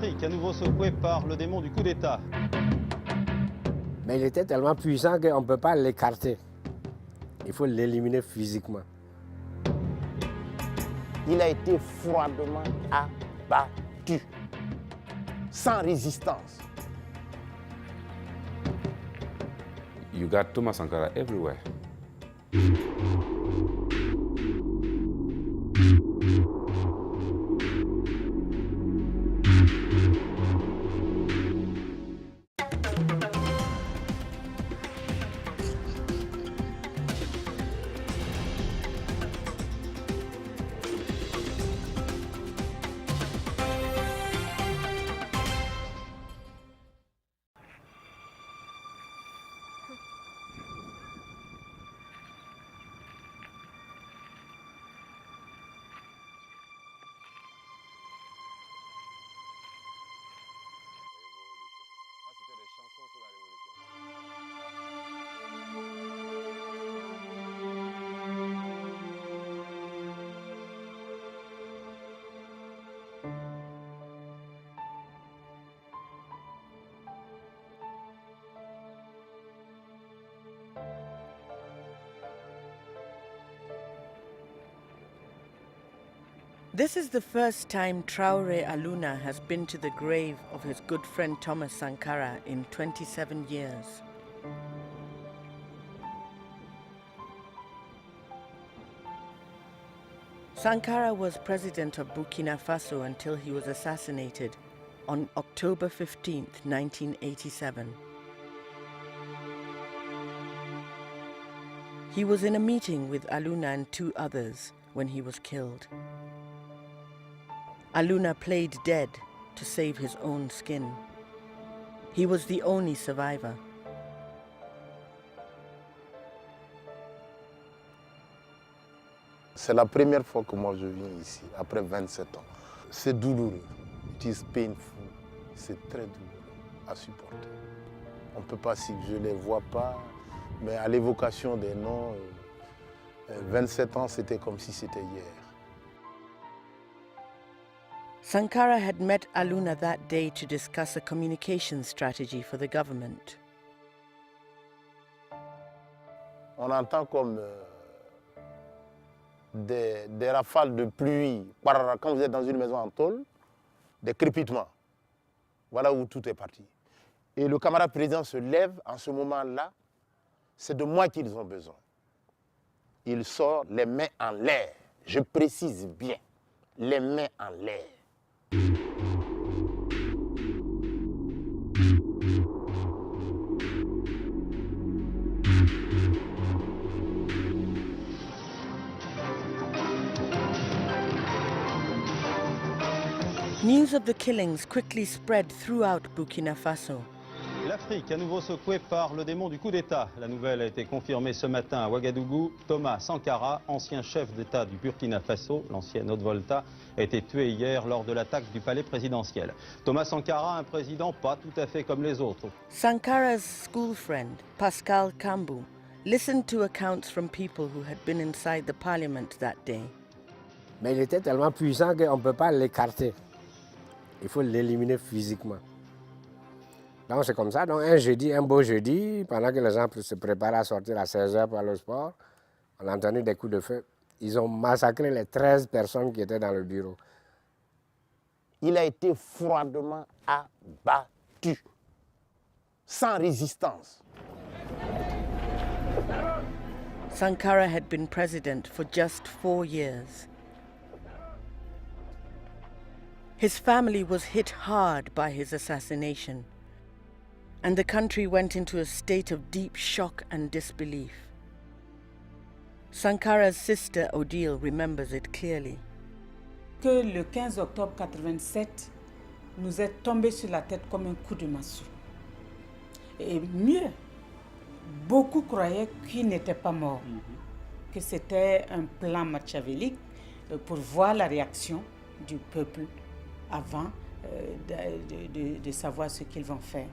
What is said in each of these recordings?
L'Afrique, à nouveau secouée par le démon du coup d'État. Mais il était tellement puissant qu'on ne peut pas l'écarter. Il faut l'éliminer physiquement. Il a été froidement abattu, sans résistance. You got Thomas Sankara everywhere. This is the first time Traoré Aluna has been to the grave of his good friend Thomas Sankara in 27 years. Sankara was president of Burkina Faso until he was assassinated on October 15, 1987. He was in a meeting with Aluna and two others when he was killed. Aluna played dead to save his own skin. He was the only survivor. C'est la première fois que moi je viens ici, après 27 ans. C'est douloureux, it is painful, c'est très douloureux à supporter. On ne peut pas, si je ne les vois pas, mais à l'évocation des noms, 27 ans c'était comme si c'était hier. Sankara had met Aluna that day to discuss a communication strategy for the government. On entend comme des rafales de pluie, quand vous êtes dans une maison en tôle, des crépitements. Voilà où tout est parti. Et le camarade président se lève en ce moment-là, c'est de moi qu'ils ont besoin. Il sort les mains en l'air, je précise bien, les mains en l'air. News of the killings quickly spread throughout Burkina Faso. L'Afrique, à nouveau secouée par le démon du coup d'État. La nouvelle a été confirmée ce matin à Ouagadougou. Thomas Sankara, ancien chef d'État du Burkina Faso, l'ancienne Haute-Volta, a été tué hier lors de l'attaque du palais présidentiel. Thomas Sankara, un président pas tout à fait comme les autres. Sankara's school friend, Pascal Kambu, listened to accounts from people who had been inside the parliament that day. Mais il était tellement puissant qu'on ne peut pas l'écarter. Il faut l'éliminer physiquement. Donc c'est comme ça, donc un beau jeudi, pendant que les gens se préparaient à sortir à 16h pour aller au sport, on a entendu des coups de feu. Ils ont massacré les 13 personnes qui étaient dans le bureau. Il a été froidement abattu, sans résistance. Sankara had been president for just 4 years. His family was hit hard by his assassination, and the country went into a state of deep shock and disbelief. Sankara's sister Odile remembers it clearly. Que le 15 octobre 87 nous est tombé sur la tête comme un coup de massue. Et mieux, beaucoup croyaient qu'il n'était pas mort, que c'était un plan machiavélique pour voir la réaction du peuple avant de savoir ce qu'ils vont faire.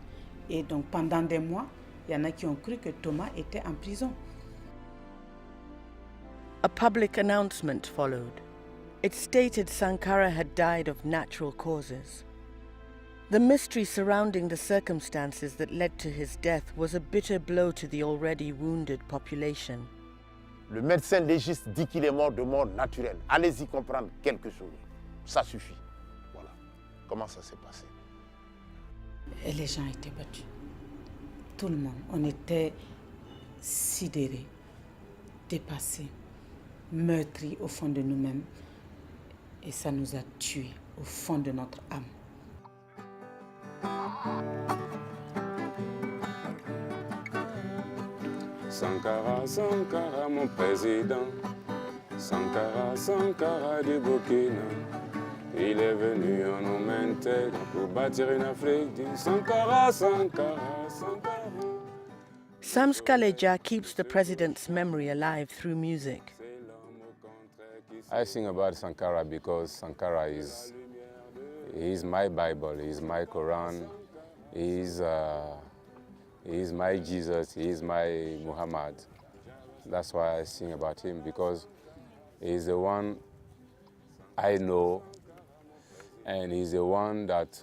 Et donc pendant des mois, il y en a qui ont cru que Thomas était en prison. A public announcement followed. It stated Sankara had died of natural causes. The mystery surrounding the circumstances that led to his death was a bitter blow to the already wounded population. Le médecin légiste dit qu'il est mort de mort naturelle. Allez-y comprendre quelque chose. Ça suffit. Voilà. Comment ça s'est passé? Et les gens étaient battus. Tout le monde. On était sidérés, dépassés, meurtris au fond de nous-mêmes. Et ça nous a tués au fond de notre âme. Sankara, Sankara, mon président. Sankara, Sankara du Burkina. Il est venu en homme intègre pour bâtir une Afrique digne. Sankara, Sankara, Sankara. Sam Skaleja keeps the president's memory alive through music. I sing about Sankara because Sankara is my Bible, he's my Quran, he's my Jesus, he's my Muhammad. That's why I sing about him, because he's the one I know, and he's the one that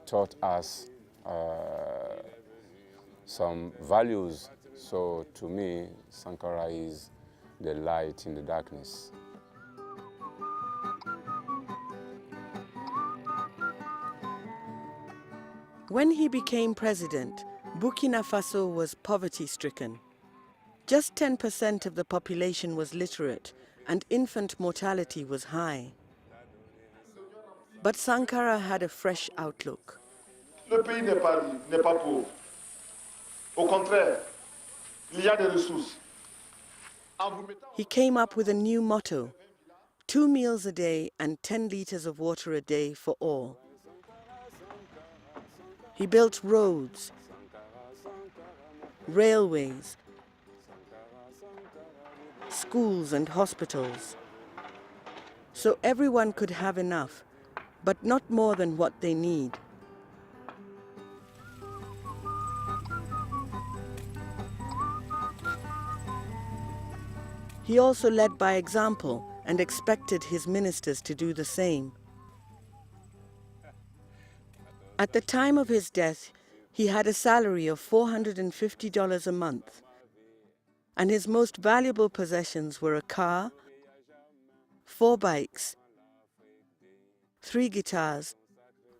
taught us some values. So to me, Sankara is the light in the darkness. When he became president, Burkina Faso was poverty-stricken. Just 10% of the population was literate, and infant mortality was high. But Sankara had a fresh outlook. Le pays n'est pas pauvre. Au contraire, il y a des ressources. He came up with a new motto: 2 meals a day and 10 liters of water a day for all. He built roads, railways, schools and hospitals, so everyone could have enough, but not more than what they need. He also led by example and expected his ministers to do the same. At the time of his death, he had a salary of $450 a month, and his most valuable possessions were a car, 4 bikes, 3 guitars,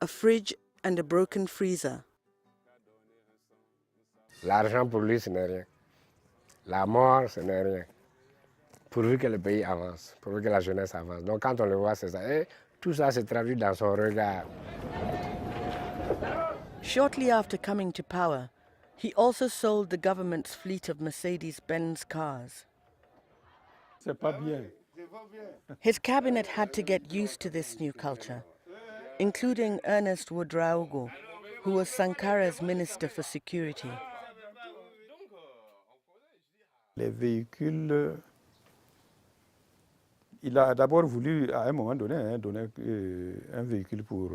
a fridge and a broken freezer. L'argent pour lui, ce n'est rien. La mort, ce n'est rien. Pourvu que le pays avance, pourvu que la jeunesse avance. Donc quand on le voit, c'est ça. Et tout ça se traduit dans son regard. Shortly after coming to power, he also sold the government's fleet of Mercedes-Benz cars. C'est pas bien. His cabinet had to get used to this new culture, including Ernest Ouedraogo, who was Sankara's Minister for Security. Les véhicules, il a d'abord voulu, à un moment donné, donner un véhicule pour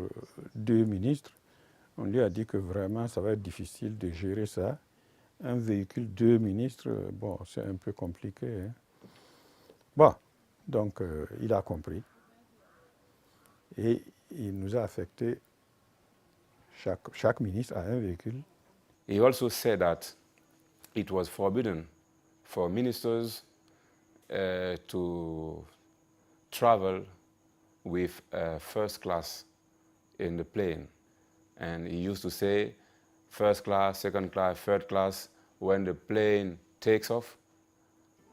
2 ministres. On lui a dit que vraiment, ça va être difficile de gérer ça. Un véhicule, 2 ministres, bon, c'est un peu compliqué. Hein. Bon, donc il a compris. Et il nous a affecté, chaque ministre a un véhicule. He also said that it was forbidden for ministers to travel with first class in the plane. And he used to say, first class, second class, third class. When the plane takes off,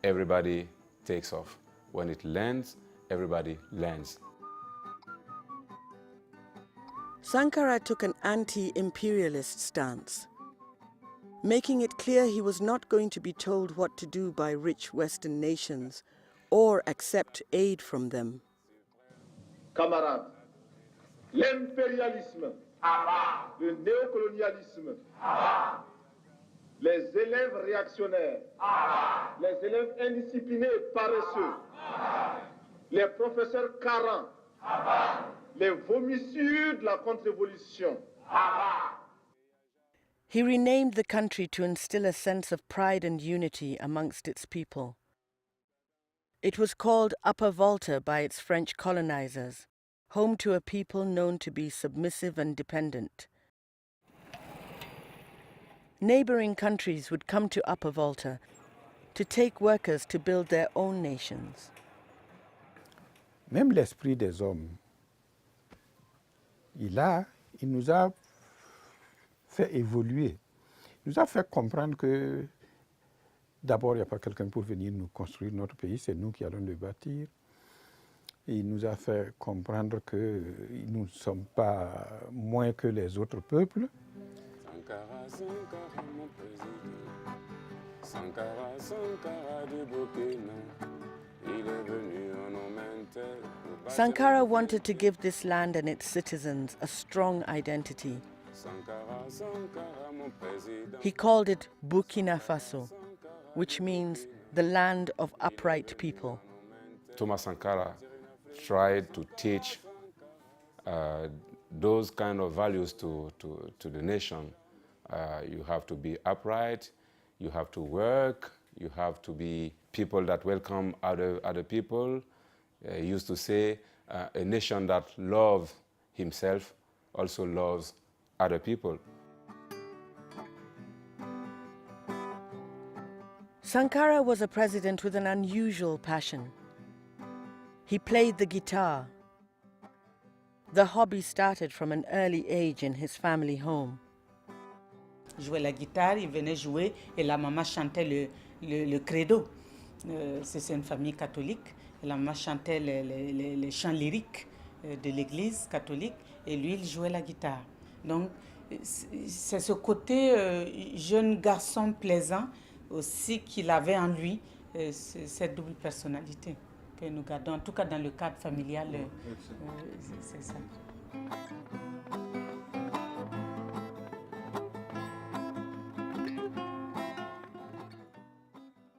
everybody takes off. When it lands, everybody lands. Sankara took an anti-imperialist stance, making it clear he was not going to be told what to do by rich Western nations or accept aid from them. Camarades, l'impérialisme, le néocolonialisme, les élèves réactionnaires, les élèves indisciplinés et paresseux, les professeurs carents, les vomissures de la contre-révolution. He renamed the country to instill a sense of pride and unity amongst its people. It was called Upper Volta by its French colonizers, home to a people known to be submissive and dependent. Neighboring countries would come to Upper Volta to take workers to build their own nations. Même l'esprit des hommes, il nous a fait évoluer. Il nous a fait comprendre que d'abord, il n'y a pas quelqu'un pour venir nous construire notre pays, c'est nous qui allons le bâtir. Et il nous a fait comprendre que nous ne sommes pas moins que les autres peuples. Sankara, Sankara, mon président. Sankara, Sankara du Burkina. Il est venu en Omentel. Sankara wanted to give this land and its citizens a strong identity. Sankara, Sankara, mon président. He called it Burkina Faso, which means the land of upright people. Thomas Sankara tried to teach those kind of values to the nation. You have to be upright, you have to work, you have to be people that welcome other people. He used to say, a nation that loves himself also loves other people. Sankara was a president with an unusual passion. He played the guitar. The hobby started from an early age in his family home. Il jouait la guitare, il venait jouer et la maman chantait le credo. C'est une famille catholique. Et la maman chantait les chants lyriques de l'église catholique et lui, il jouait la guitare. Donc, c'est ce côté jeune garçon plaisant aussi qu'il avait en lui, cette double personnalité que nous gardons, en tout cas dans le cadre familial, c'est ça.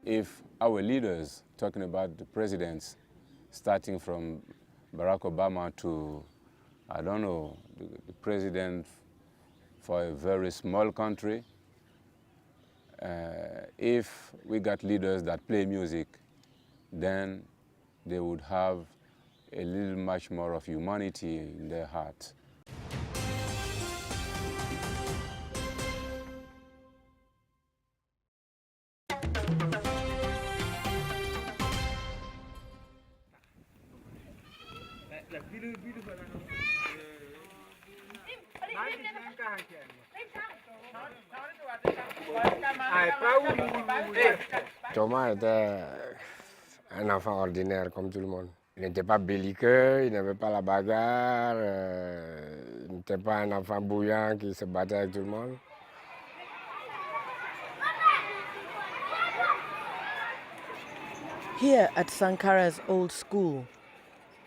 If our leaders, talking about the presidents, starting from Barack Obama to, I don't know, the president for a very small country, if we got leaders that play music, then they would have a little much more of humanity in their hearts. Thomas était un enfant ordinaire comme tout le monde. Il n'était pas belliqueux, il n'avait pas la bagarre, il n'était pas un enfant bouillant qui se battait avec tout le monde. Here at Sankara's old school,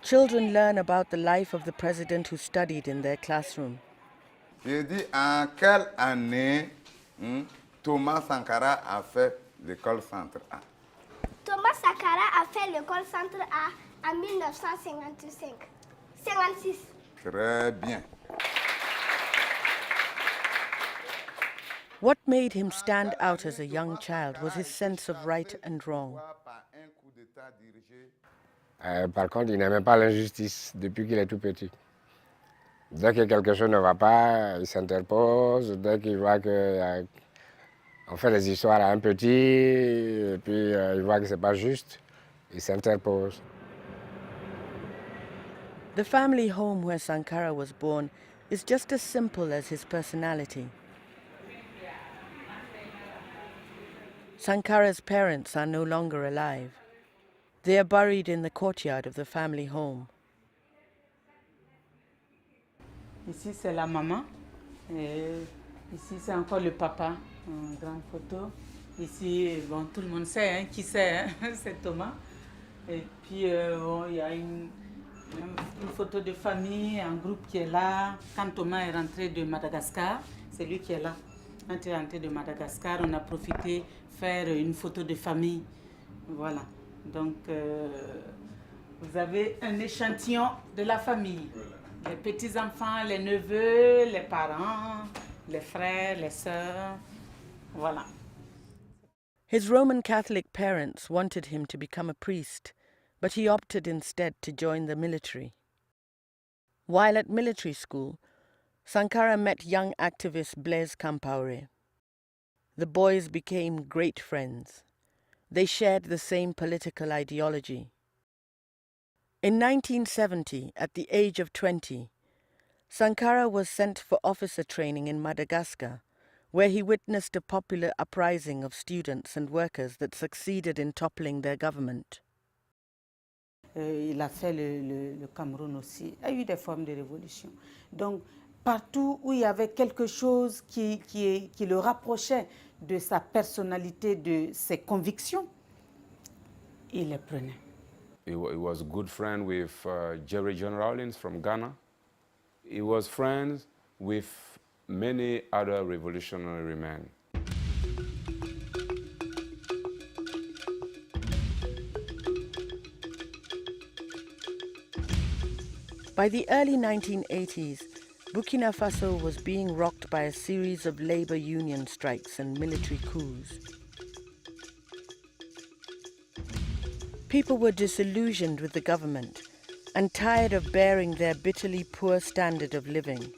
children learn about the life of the president who studied in their classroom. J'ai dit en quelle année Thomas Sankara a fait l'école centre A? Thomas Sankara a fait l'école centre A en 1956. Très bien. What made him stand out as a young child was his sense of right and wrong. Par contre, il n'aimait pas l'injustice depuis qu'il est tout petit. Dès que quelque chose ne va pas, il s'interpose. Dès qu'il voit qu'on fait des histoires à un petit, et puis il voit que ce n'est pas juste, il s'interpose. The family home where Sankara was born is just as simple as his personality. Sankara's parents are no longer alive. They are buried in the courtyard of the family home. Ici, c'est la maman. Et ici, c'est encore le papa, en grande photo. Ici, bon, tout le monde sait, hein, qui c'est, hein, c'est Thomas. Et puis, bon, il y a une photo de famille, un groupe qui est là. Quand Thomas est rentré de Madagascar, c'est lui qui est là. Quand il est rentré de Madagascar, on a profité faire une photo de famille. Voilà. Donc, vous avez un échantillon de la famille. Les petits-enfants, les neveux, les parents, les frères, les sœurs. Voilà. His Roman Catholic parents wanted him to become a priest, but he opted instead to join the military. While at military school, Sankara met young activist Blaise Compaoré. The boys became great friends. They shared the same political ideology. In 1970, at the age of 20, Sankara was sent for officer training in Madagascar, where he witnessed a popular uprising of students and workers that succeeded in toppling their government. Il a fait le Cameroun aussi, il y a eu des formes de révolution. Donc, partout où il y avait quelque chose qui le rapprochait de sa personnalité, de ses convictions, il les prenait. He was a good friend with Jerry John Rawlings from Ghana. He was friends with many other revolutionary men. By the early 1980s, Burkina Faso was being rocked by a series of labor union strikes and military coups. People were disillusioned with the government and tired of bearing their bitterly poor standard of living.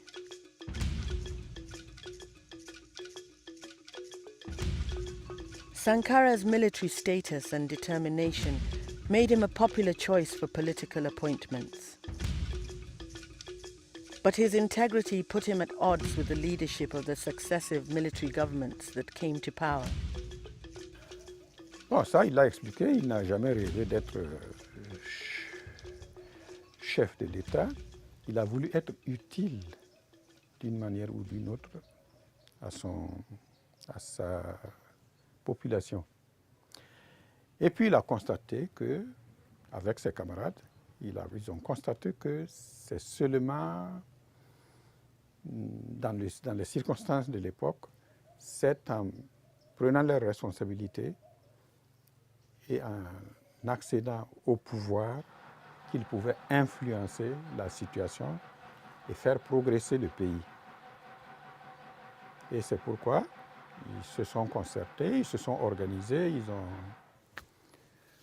Sankara's military status and determination made him a popular choice for political appointments. But his integrity put him at odds with the leadership of the successive military governments that came to power. Bon, ça, il l'a expliqué, il n'a jamais rêvé d'être chef de l'État. Il a voulu être utile d'une manière ou d'une autre à sa population. Et puis il a constaté que, avec ses camarades, ils ont constaté que c'est seulement dans les circonstances de l'époque, c'est en prenant leurs responsabilités et en accédant au pouvoir qu'ils pouvaient influencer la situation et faire progresser le pays. Et c'est pourquoi ils se sont concertés, ils se sont organisés, ils ont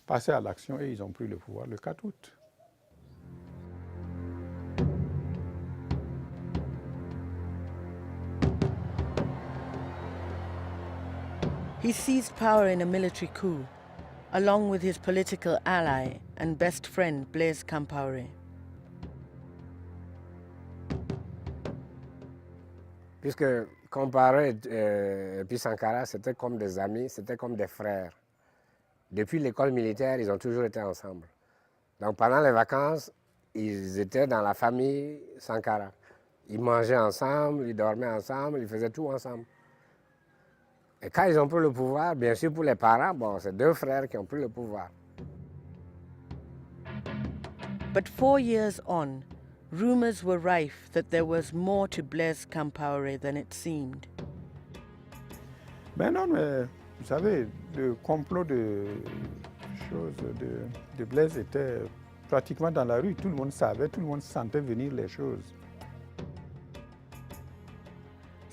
passé à l'action et ils ont pris le pouvoir le 4 août. He seized power in a military coup, along with his political ally and best friend Blaise Compaoré. Puisque Compaoré et puis Sankara, c'était comme des amis, c'était comme des frères. Depuis l'école militaire, ils ont toujours été ensemble. Donc pendant les vacances, ils étaient dans la famille Sankara. Ils mangeaient ensemble, ils dormaient ensemble, ils faisaient tout ensemble. Et quand ils ont pris le pouvoir, bien sûr pour les parents, bon, c'est deux frères qui ont pris le pouvoir. But 4 years on, rumors were rife that there was more to Blaise Compaoré than it seemed. Ben non, mais vous savez, le complot de Blaise était pratiquement dans la rue. Tout le monde savait, tout le monde sentait venir les choses.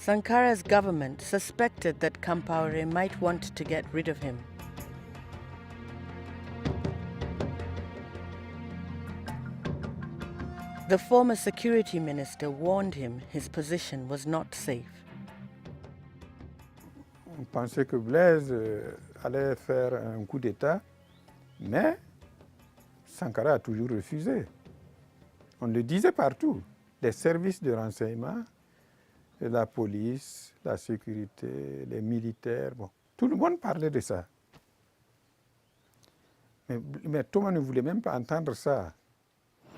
Sankara's government suspected that Compaoré might want to get rid of him. The former security minister warned him his position was not safe. On pensait que Blaise allait faire un coup d'État, mais Sankara a toujours refusé. On le disait partout, les services de renseignement, la police, la sécurité, les militaires, bon, tout le monde parlait de ça. Mais Thomas ne voulait même pas entendre ça.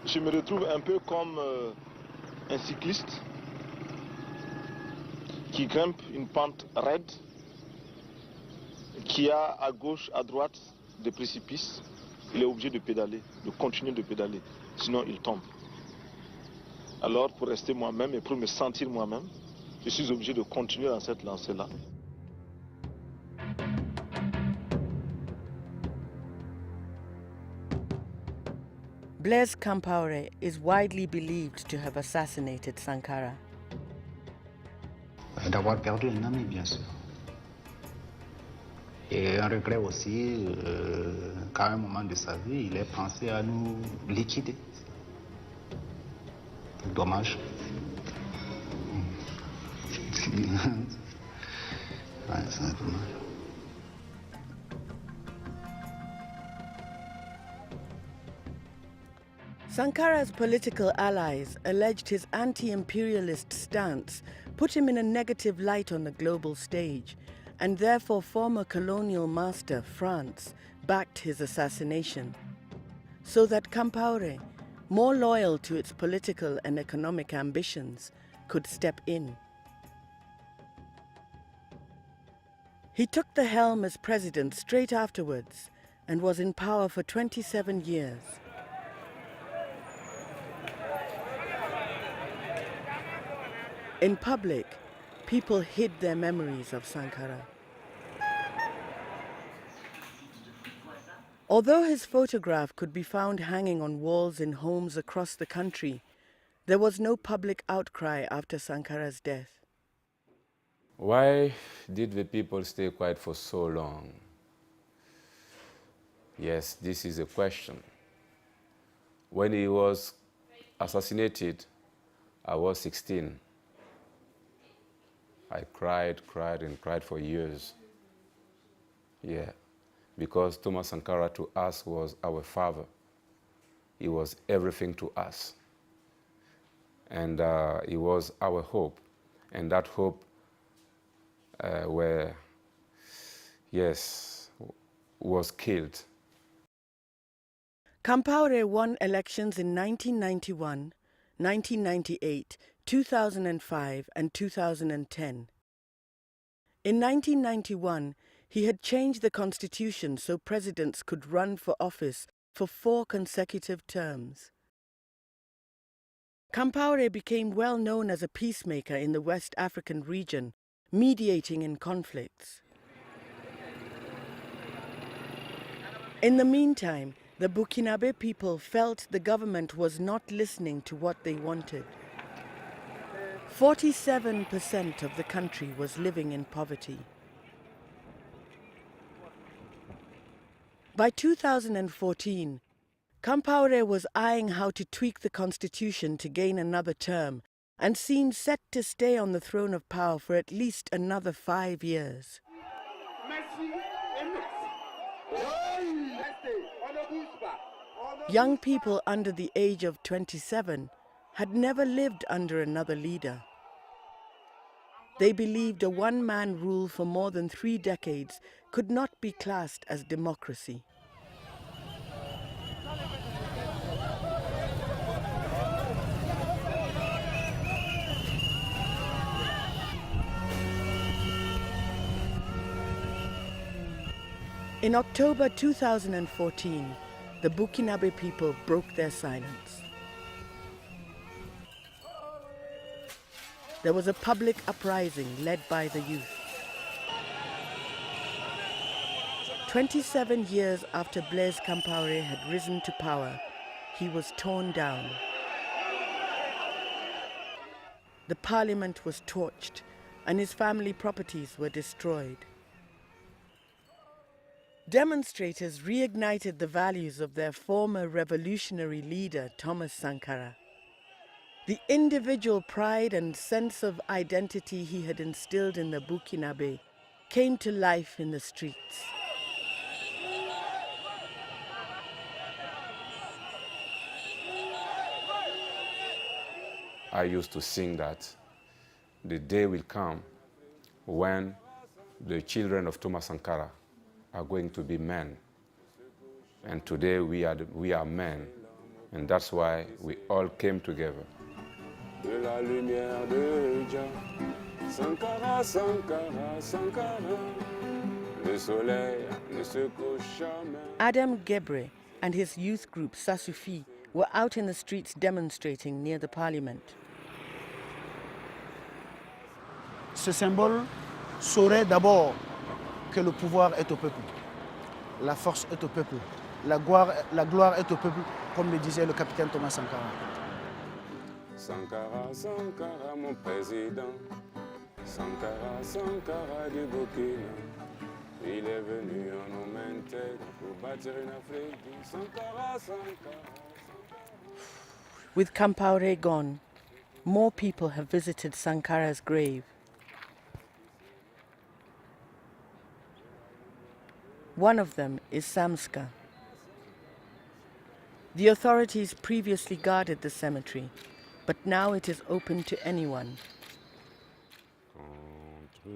Je me retrouve un peu comme un cycliste qui grimpe une pente raide, qui a à gauche, à droite des précipices. Il est obligé de pédaler, de continuer de pédaler, sinon il tombe. Alors pour rester moi-même et pour me sentir moi-même, je suis obligé de continuer dans cette lancée-là. Blaise Compaoré is widely believed to have assassinated Sankara. D'avoir perdu un ami, bien sûr. Et un regret aussi qu'à un moment de sa vie, il ait pensé à nous liquider. dommage. Ouais, c'est dommage. Sankara's political allies alleged his anti-imperialist stance put him in a negative light on the global stage, and therefore former colonial master France backed his assassination, so that Compaoré, more loyal to its political and economic ambitions, could step in. He took the helm as president straight afterwards and was in power for 27 years. In public, people hid their memories of Sankara. Although his photograph could be found hanging on walls in homes across the country, there was no public outcry after Sankara's death. Why did the people stay quiet for so long? Yes, this is a question. When he was assassinated, I was 16. I cried and cried for years. Yeah, because Thomas Sankara to us was our father. He was everything to us. And he was our hope. And that hope was killed. Compaoré won elections in 1991, 1998, 2005 and 2010. In 1991, he had changed the constitution so presidents could run for office for 4 consecutive terms. Compaoré became well known as a peacemaker in the West African region, mediating in conflicts. In the meantime, the Burkinabe people felt the government was not listening to what they wanted. 47% of the country was living in poverty. By 2014, Compaoré was eyeing how to tweak the constitution to gain another term and seemed set to stay on the throne of power for at least another 5 years. Young people under the age of 27 had never lived under another leader. They believed a one-man rule for more than 3 decades could not be classed as democracy. In October 2014, the Burkinabe people broke their silence. There was a public uprising led by the youth. 27 years after Blaise Compaoré had risen to power, he was torn down. The parliament was torched and his family properties were destroyed. Demonstrators reignited the values of their former revolutionary leader, Thomas Sankara. The individual pride and sense of identity he had instilled in the Burkinabe came to life in the streets. I used to sing that the day will come when the children of Thomas Sankara are going to be men. And today we are men. And that's why we all came together. De la lumière de Jah, Sankara, Sankara, Sankara, le soleil ne se couche jamais. Adam Gebre and his youth group Sasufi were out in the streets demonstrating near the parliament. Ce symbole saurait d'abord que le pouvoir est au peuple, la force est au peuple, la gloire est au peuple, comme le disait le capitaine Thomas Sankara. Sankara, Sankara, mon président, Sankara, Sankara du Burkina, il est venu en homme intègre pour bâtir une Afrique. Sankara, Sankara. With Compaoré gone, more people have visited Sankara's grave. One of them is Samska. The authorities previously guarded the cemetery, but now it is open to anyone. Contre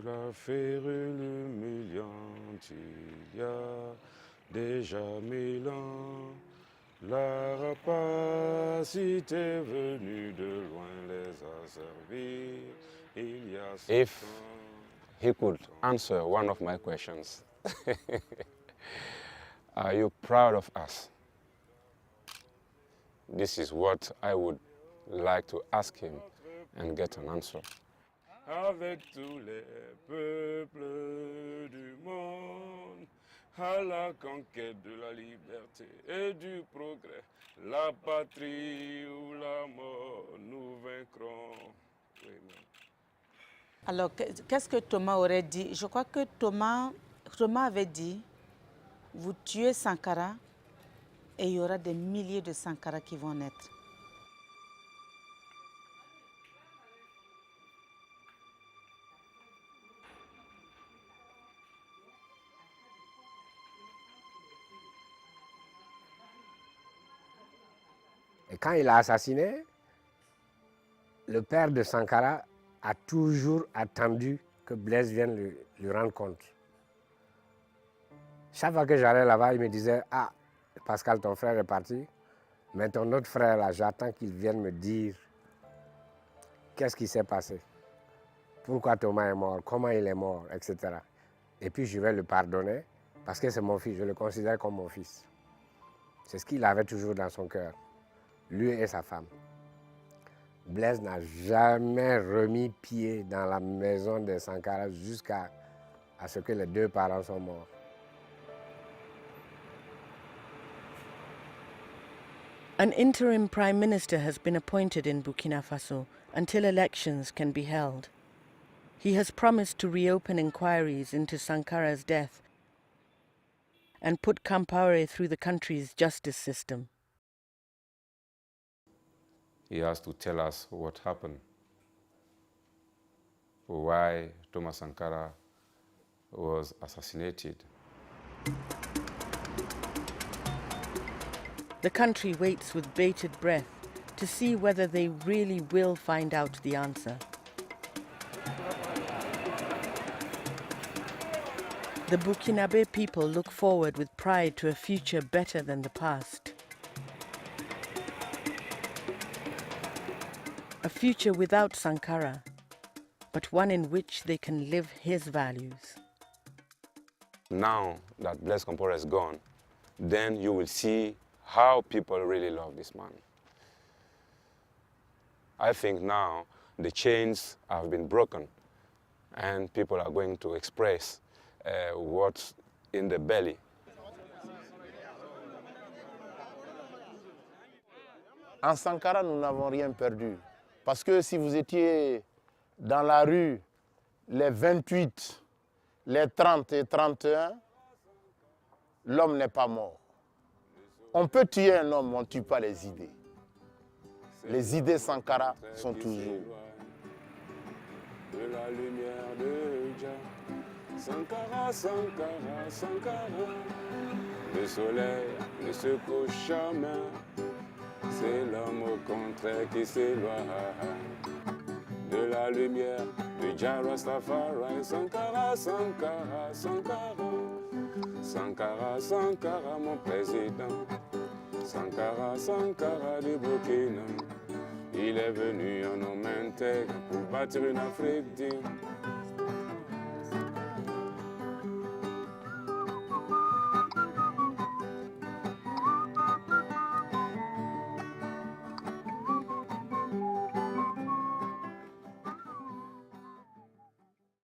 la férule humiliante, il y a déjà 1000 ans, la rapacité venue de loin les a servis. Il y a If he could answer one of my questions, are you proud of us? This is what I would like to ask him and get an answer. Avec tous les peuples du monde, à la conquête de la liberté et du progrès, la patrie ou la mort, nous vaincrons. Alors, qu'est-ce que Thomas aurait dit? Je crois que Thomas avait dit, vous tuez Sankara et il y aura des milliers de Sankara qui vont naître. Et quand il l'a assassiné, le père de Sankara a toujours attendu que Blaise vienne lui rendre compte. Chaque fois que j'allais là-bas, il me disait « Ah, Pascal, ton frère est parti, mais ton autre frère là, j'attends qu'il vienne me dire qu'est-ce qui s'est passé, pourquoi Thomas est mort, comment il est mort, etc. Et puis je vais le pardonner parce que c'est mon fils, je le considère comme mon fils. » C'est ce qu'il avait toujours dans son cœur, lui et sa femme. Blaise n'a jamais remis pied dans la maison de Sankara jusqu'à ce que les deux parents soient morts. An interim prime minister has been appointed in Burkina Faso until elections can be held. He has promised to reopen inquiries into Sankara's death and put Compaoré through the country's justice system. He has to tell us what happened, why Thomas Sankara was assassinated. The country waits with bated breath to see whether they really will find out the answer. The Burkinabe people look forward with pride to a future better than the past. A future without Sankara, but one in which they can live his values. Now that Blaise Compaoré is gone, then you will see how people really love this man. I think now the chains have been broken and people are going to express what's in the belly. En Sankara, nous n'avons rien perdu. Parce que si vous étiez dans la rue les 28, les 30 et 31, l'homme n'est pas mort. On peut tuer un homme, on ne tue pas les idées. Les idées Sankara sont toujours. De la lumière de Jah, Sankara, Sankara, Sankara. Le soleil ne se couche jamais, c'est l'homme au contraire qui s'éloigne. De la lumière de Jah Rastafari, Sankara, Sankara, Sankara. Sankara, Sankara, mon président. Sankara, Sankara du Burkina. Il est venu en homme intègre pour bâtir une Afrique digne.